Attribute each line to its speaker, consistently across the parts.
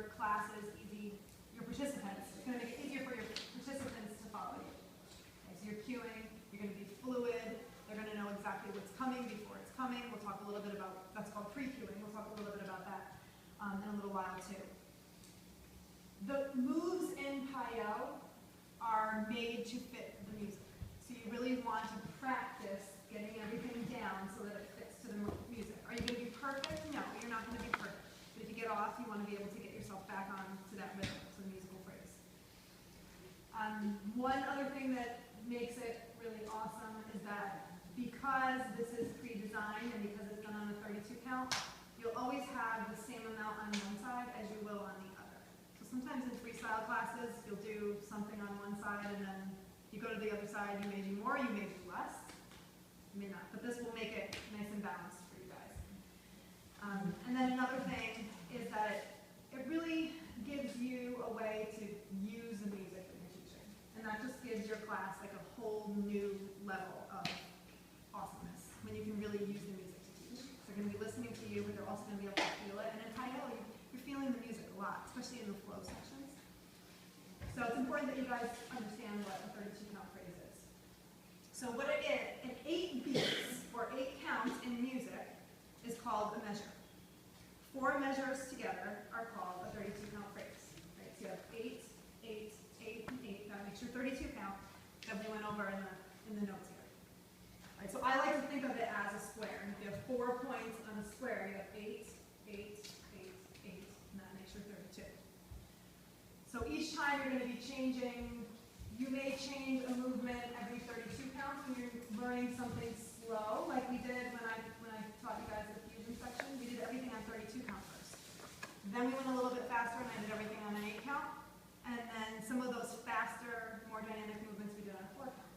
Speaker 1: your classes easy, your participants. It's going to make it easier for your participants to follow you. Okay, so you're cueing, you're going to be fluid, they're going to know exactly what's coming before it's coming. We'll talk a little bit about, that's called pre-cueing, we'll talk a little bit about that in a little while too. The moves in Payot are made to fit the music. So you really want to practice getting everything down so that it fits to the music. Are you going to be perfect? No, you're not going to be perfect. But if you get off, you want to be able to get yourself back on to that rhythm, to the musical phrase. One other thing that makes it really awesome is that because this is pre-designed and because it's done on a 32 count, you'll always have the same amount on one side as you will on the other. So sometimes in freestyle classes, you'll do something on one side and then you go to the other side, you may do more, you may do less, you may not. But this will make it nice and balanced for you guys. And then another thing is that it really gives you a way to use the music that you're teaching. And that just gives your class like a whole new level of awesomeness when you can really use the music to teach. They're going to be listening to you, but they're also going to be able to feel it. And in Payot, you're feeling the music a lot, especially in the flow sections. So it's important that you guys understand what a 32 count phrase is. So what it is, an 8 beats or 8 counts in music is called a measure. 4 measures together are called a 32 count phrase. Right? So you have 8, 8, 8, and 8. That makes your 32 count that we went over in the notes here. Right, so I like to think of it as a square. And if you have 4 points on a square, you have 8, 8, 8, 8, and that makes your 32. So each time you're going to be changing, you may change a movement every 32 counts when you're learning something slow, like we did when I taught you guys the fusion section. We did everything on 32 count first. Then we went a little bit faster and I did everything on an 8 count. And then some of those faster, more dynamic movements we did on a 4 count.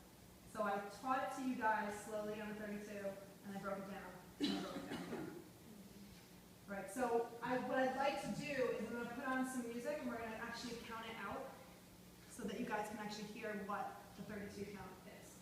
Speaker 1: So I taught it to you guys slowly on the 32, and I broke it down, and I broke it down again. Right, so what I'd like to do is I'm going to put on some music, and we're going to actually count it out so that you guys can actually hear what the 32 count is.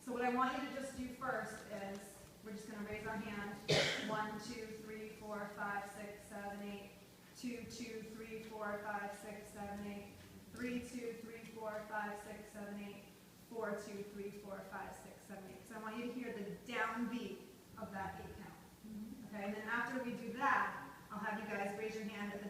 Speaker 1: So what I want you to just do first is, we're just going to raise our hand, 1, 2, 3, 4, 5, 6, 7, 8, 2, 2, 3, 4, 5, 6, 7, 8, 3, 2, 3, 4, 5, 6, 7, 8, 4, 2, 3, 4, 5, 6, 7, 8. So I want you to hear the downbeat of that 8 count. Okay, and then after we do that, I'll have you guys raise your hand at the